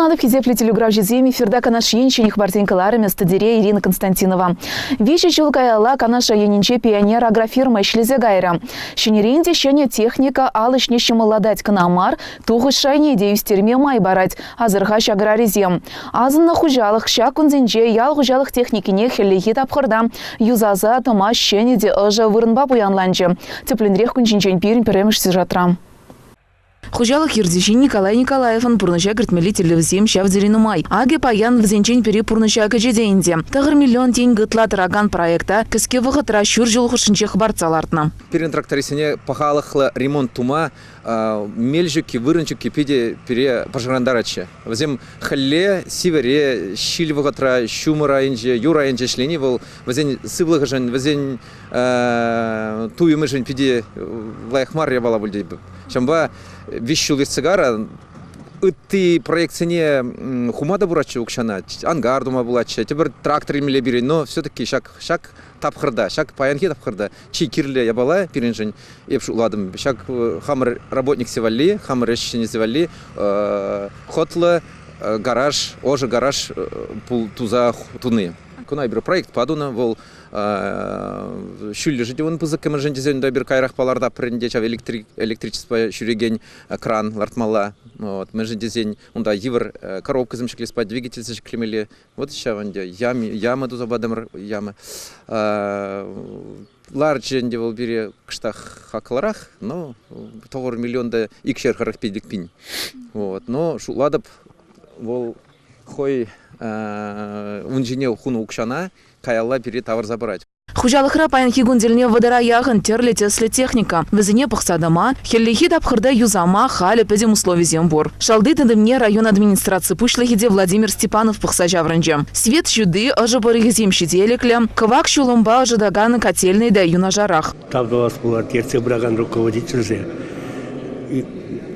Кунадов хизепли телеграф жеземи ферда канаш енчених бартенкаларами стадире Ирина Константинова. Вещи челкаяла канаша енинче пионер агрофирма шлезе гайра. Щенеринде щене техника алышне щемаладать канамар, тухы шайне идею стерме май барать, азырхаш аграризем. Азын на хужалых ща кунзенже ял хужалых техникине хеллихит абхырда. Юзаза тома щенеде ыжа вырынба буянланче. Тепленрех кунчинчен пирин перемеш сижатрам. Хужалых Ердищин Николай Николаевын пурныча кіртмелі телевизем шав зерину май. Аге паян взенчен пере пурныча качедейнде. Тағыр миллион тень гытла тараган проекта кіске вғытра шүр жыл хушынче хбарцалартна. Перен тракторисене пахалықлы ремонт тума мельжуки, вырынчуки пиде пере пожарандарачы. Взем халле, сивере, щиль вғытра, шумыра инже, юра инже шлени был. Взен сыблығы жын, взен туйымы жын пиде лайхмар ябала бульдей. Шамба вещул из цигара, ты проекцине хумада бурачы укшана, ангар дума булачы, теперь трактор имели бери, но все-таки шак тапхырда, шак паянки тапхырда, чи кирле ябала перенжень, епшу ладым, шак хамр работник севали, хамр решение севали, хотлы гараж, оже гараж пул туза туны. Кунайбер проект падуна вол шүллі жиде он пызык кемержен дезен да бир кайрах паларда пренде чав электричество шүреген кран лартмала. Вот межен дезен онда евр коробка замшклес по двигатель зашклемели. Вот еще ванде ямы туза бадамр ямы. Ларджен де вол бире кштах хакларах, но товар миллион да икшер харах пидик пинь. Вот но шуладап вол хой унжине хуну укшана каялла пере товар забрать. Хужалыхра паянхи гунзельне водара яғын терлетеслі техника. Візіне пықсадама, хеллихи тапхырда юзама халі пәдем условизем бор. Шалды тадымне район администрации пушлыхиде Владимир Степанов пықса жаврынже. Свет жуды ажы барығызем шеделеклі, кывак шулымба ажыдаганы котельный да юна жарах. Тавдалас булар терце браган руководительзе.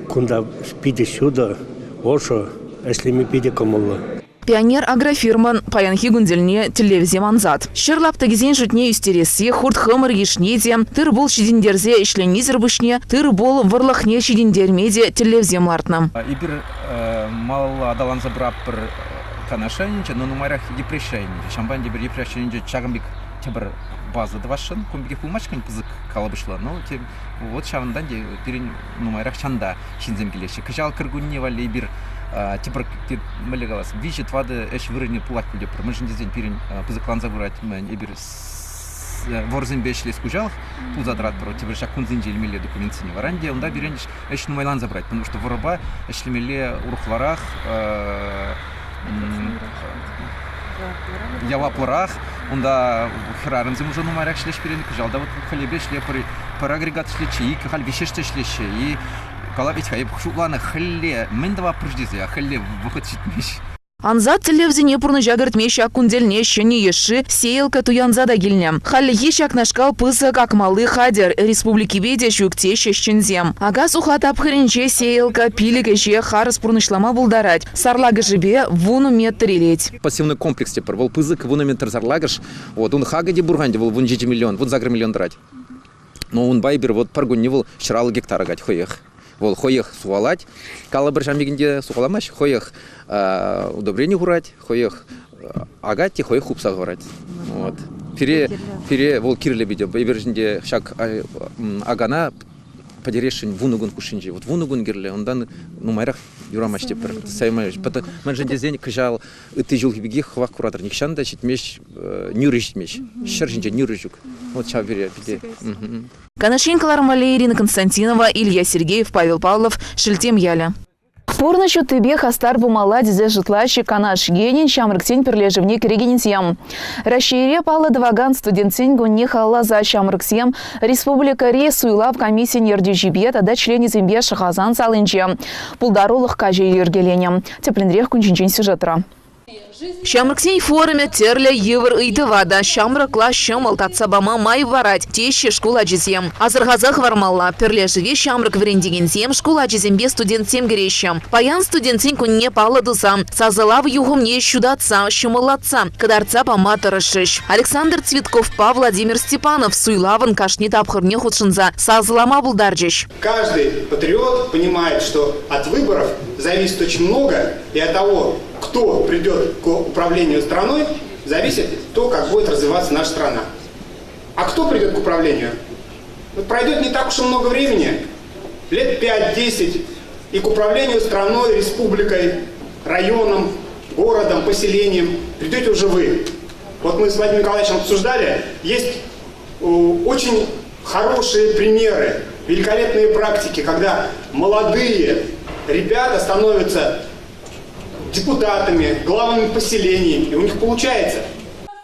Кунда спиде сюда, ошо, если мы пиде комолла. Пионер агрофирман паянхи гунзельне телевизем анзат. Шерлапта гизен жутне юстереси, хурт хымыр ешнеде, тыр бол шидиндерзе ишленизер бышне, тыр бол варлахне шидиндермеде телевизем лартна. Ибир мало адалан забрап пр канашайниче, но нумарах депрешайниче. Шамбан дебир депрешайниче чагамбик тебір база двашын, комбиге пулмачкан пызык калабышла. Но вот шавандан де пирин нумарах чанда шинзем келеші. Кыжал кыргунне вали ибир теперь малегалас вижет воды эш вырыне пулак будет промежен дизайн пирин пызыклан забрать мен ибир ворзен бешлес кужал пузадрат про теперь шак кунзинжел меле документы не варанде он да бирениш эш нумайлан забрать потому что вороба эш меле урухларах явапларах он да храрен зим уже нумайрах шлеш пирин кужал да вот халебе шле пар агрегат шлечи и хал вещеште шлеше и калабить хайп шулана хле мендава преждезе хле выход читмеш. Анзат телевизине пурныча кіртмеші акундельне шыне еші сейілка туянзада гильне. Халі ешак нашкал пысык акмалы хадер республики беде шүкте шешчензем. Ага сухат апхыренче сейілка пилік еше харыс пурнышлама булдарать. Сарлагы жібе вуну метр елеть. Пассивный комплекс тепер, вол пызык вуну метр зарлагыш, вот он хагаде бурганде вол вун 7 миллион, вот загр миллион драть. Но он байбер вот паргун не вол шралы гектара гать хоех. Вол хоех сувалать, калабр жамигинде сухаламаш, хоех удобрение гурать, хоех агати, хоех хупса гурать. Вот. Пере вол кирле бидем, байбержинде шак агана подерешень вунугун кушинджи. Вот вунугун гирле, он дан нумайрах юрамаш тепер саймаешь. Потому менжинде зень кыжал ты жил беги хвах куратор никшанда читмеш нюриш меш. Шержинде нюрижук. Вот чабере биде. Канашинкалар мале Ирина Константинова, Илья Сергеев, Павел Павлов, Шельтем Яля. Порнощу тебе хастар бумала дизе житлащи канаш генин шамрыктень перлежевне керегенитьям. Расшире пала дваган студентень гунне халла за шамрыксем республика ре суйлав комиссия нердюжибет ада члени зембе шахазан салынче. Пулдарулых кажи ергеленем. Тепленрех кунчинчен сюжетра. Шамрыксень форуме терля евр ыйтывада. Шамрыкла шымыл татсабама май варать. Тещи школа жезем. Азырғазах вармалла. Перлежеве шамрык врендеген школа жезембе студентсем герещем. Паян студентсен күнне палладыса. Сазылав югумне щудатса, шымылатса. Кадарца паматырышыш. Александр Цветков, Владимир Степанов. Суйлавын кашни тапхырне худшынза. Сазылама булдаржыш. Каждый патриот понимает, что от выборов зависит очень много, и от того, кто придет к управлению страной, зависит то, как будет развиваться наша страна. А кто придет к управлению? Вот пройдет не так уж и много времени, лет 5-10, и к управлению страной, республикой, районом, городом, поселением придете уже вы. Вот мы с Владимиром Николаевичем обсуждали, есть очень хорошие примеры, великолепные практики, когда молодые ребята становятся депутатами, главами поселений, и у них получается.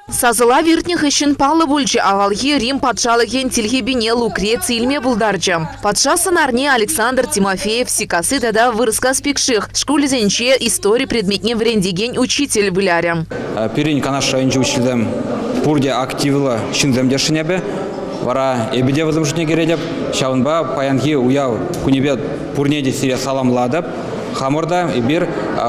Сазыла виртних ишин палы бульчы авалхи Рим патшалыхен тильхебине Лукреция Ильме булдарча. Патша сынарне Александр Тимофеев сикасы тада вырыска спекших. Школе зенче истории предметне врендеген учитель быляря. Пирин канаш райончы училдем пурде активла шинземде шинебе. Вара эбиде вызымшыне кередеп, шаунба паянхи уяв кунебе пурнеде сире саламладып. Хаморда и бир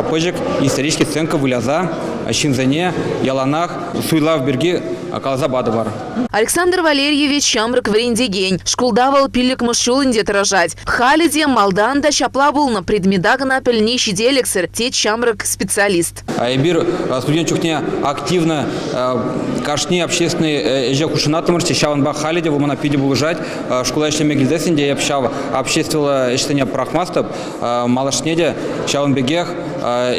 пыжик исторический ценка выляза, шинзене, яланах, суйлав берги, калаза бады бар. Александр Валерьевич Шамрак врендеген. Шкулдавал пилик мышулынде тражать. Халиде Малданда шапла был на предмедагна пельнейший делексер, тет Шамрак специалист. Бир студент чухне активно кашни общественный ежекушинатомырче шаванба халиде в монопиде булыжать. Школа еще мегильдесинде общав общественно ещтене прахмастов малашнеде шаванбегех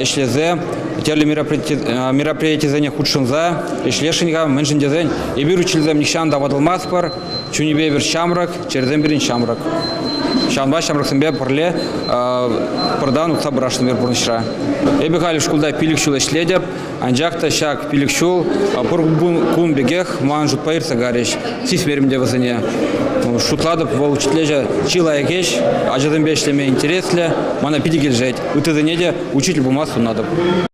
эшлезе терли мероприятия за них худшинза эшлешинга меншиндезен и бир училзем нишан давадылмаспар чунибе бир Шамрак черзем бирин Шамрак. Шамба Шамрак сымбе парле продан утса брашны бир бурнышра. Эбегали школда пилик шул эшледеп, анжакта шак пилик шул пургун кун бегех манжут паирца гареш сис веримде вазыне. Шутладып вол учителя чила егеш, ажадым бешлеме интересле, мана пидигел жить. Утызынеде учитель бумасу надо.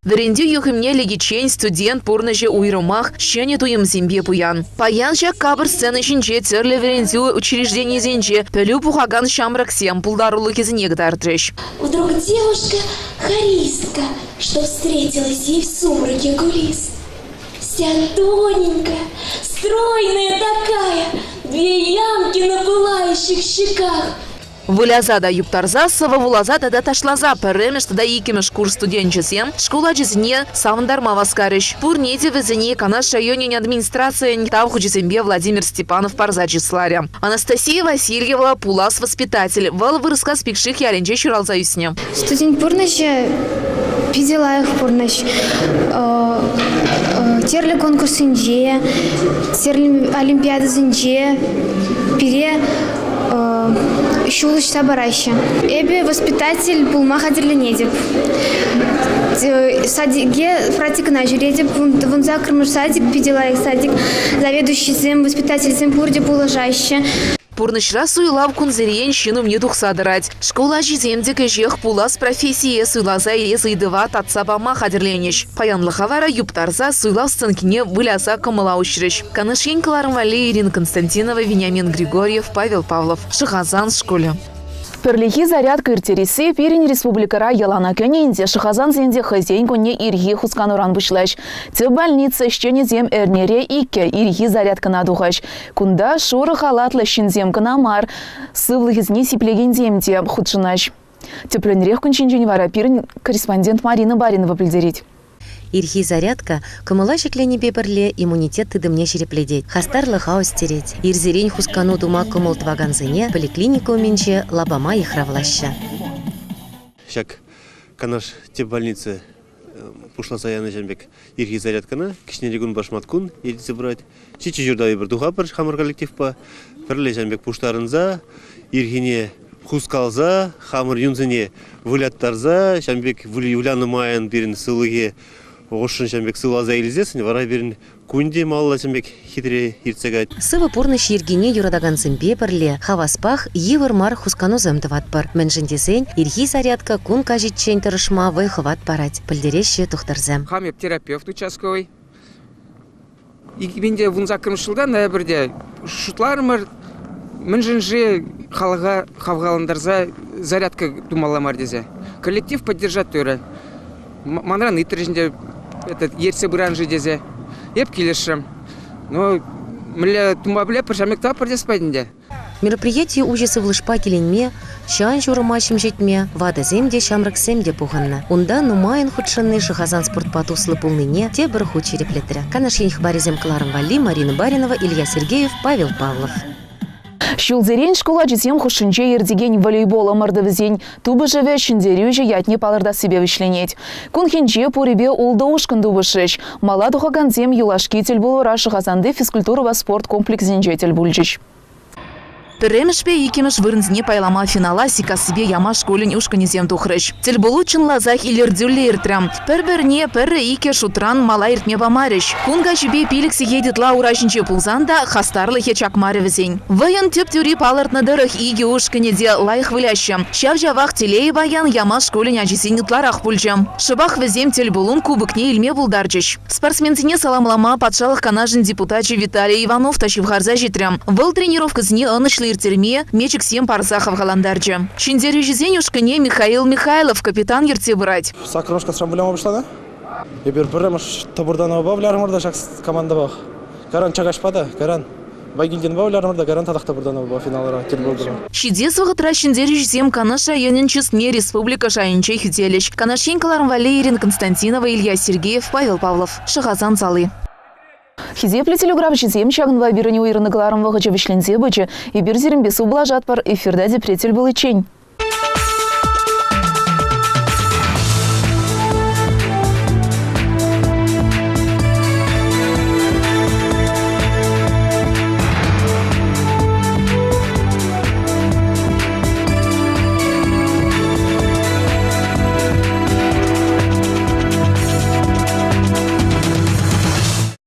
Вренди юхимне легичень студент пурнаже уйрумах щене туем зимбе пуян. Паян жак кабр сцены шинче терле вренди учреждение зенче пелю пухаган Шамрак сем пулдарулы кезинек дартрещ. Вдруг девушка харистка, что встретилась ей в сумраке кулис. Вся тоненькая, стройная такая, две ямки на пылающих щеках. Выляза да юптарза, сава вулаза да ташлаза, перемеш да икимеш курс студенчесем, школа джизне савандарма васкарыш. Пурнеде везене канаш районе администрация нитав худжисембе Владимир Степанов парзачисларя. Анастасия Васильева пулас воспитатель, вал вырыска спекших яленче чуралзаюсне. Студент пурнеше пидела их пурнеш. Терли конкурс инже, терли олимпиада инже, пере шулыш сабараща. Эбе воспитатель пулма хадерленедеп. Садиге практика на жюредеп, вон закрымыш садик, пидела их садик, заведующий зем, воспитатель зем пурде пулажаще. Пурнышра суйлав кунзерен щину мне дух садрать. Школа жиземде кежех пулас профессия суйлаза и зайдыва татсабама хадерленеш. Паян лахавара юптарза суйлав сценкине выляза камыла ущрыш. Канышень Клармале, Ирина Константинова, Вениамин Григорьев, Павел Павлов. Шахазан в школе. Перлихи зарядка иртерисы перень республикара ялана кененде Шахазан зенде хозяйку не ирхи хускануран бушлач. Те больница щене зем эрнере ике ирхи зарядка надухач. Кунда шура халатла щенземка намар сывлыхизни сиплеген земде худшинач. Тепленрех кунчинжень вара перень корреспондент Марина Баринова пильдерить. Ирхи зарядка, камыла шеклене беберле иммунитет тыдымне черепледеть. Хастарлы хаос стереть. Ирзерень хускану тума кумыл тваганзыне, поликлиника уменче лабама их равлаща. Шак канаш те больницы пушла саяны жамбек ирхи зарядкана, кишнерегун башматкун, едицы брать. Чичи журдави бір духа бір хамыр коллектив па. Перле жамбек пуштарынза, ирхине хускалза, хамыр юнзыне выляттарза, жамбек вуляны майын берін сылыге Ошын жамбек сылаза елізесін, вара берін кунде малла жамбек хитре ирцегайт. Сывы пурныш ергене юрадаган зымбе бірле, хаваспах евырмар хускану зымдыват бар. Меншіндесен, ирхи зарядка кун кажитчен тұрышма вайхыват барать. Пілдереше тухтарзым. Хамеп терапевт участковый. И менде вунза кырмышылда ноябрьде шутлармыр меншінже халға хавгаландарза зарядка думаламар дезе. Коллектив поддержать тойра. Манран итрежінде этот ерсе бранжи дезе. Еп келешім. Но Мля тумабле пожамекта продеспадинде. Мероприятие ужасы в Лышпа келенме, шан журымашым жетме, вада земде шамрак семде пуганна. Унда нумайын худшанны Шахазан спортпату слыпулныне те бір худ череплетірі. Канаш енх баризем Кларом Вали, Марина Баринова, Илья Сергеев, Павел Павлов. Шулзерен школа житем хушинче ердеген волейбола мардывзень. Тубы живе шиндерюже ятне палырда себе вишленеть. Кунхинче пурибе улда ушкан дубышыш. Маладуха ганзем юлашкитель был рашы Шахазанды физкультура ва спорт комплексенчетель бульжич. Перемешпе икемеш вырнзне пайлама финала сика себе яма школин ушканезем тухрыш. Тель булучин лазах илердюлле иртрам. Перберне перре ике шутран мала иртме вамарыш. Кунга жибе пиликси едет ла урашинче пулзанда хастарлы хечак маревзень. Ваян теп тюри палыртна дырых иге ушканезе лайх вылящем. Щав жавах телей баян яма школин ажисинетларах пульчем. Шыбах везем тель булун кубыкне илме булдарчыш. Спортсмензине саламлама патшалых канажин депутачи Виталий Иванов тащив харза житрям. Выл тренировка зне анышлы иртерме мечик сем парсахов галандарчы. Шиндерю жизень ушкане Михаил Михайлов, капитан ерте брать. Сакрушка с рамбулем обышлана. И бербермаш табурданова бавлярмырда шакс команда бах. Каран чагашпада, каран. Байгилден бавлярмырда каран тадах табурданова финалара телболдура. Шидесвага тра шиндерю жизем канаша янинчестне республика шайынче хителеш. Канашенькаларм Валерин Константинова, Илья Сергеев, Павел Павлов. Шахазан Цалы. Хизепле телеграф жизем чагнва бирни уйрны гларым вагача вишлензе бычы и бирзерим бесу блажат пар эфирда депретель был и чень.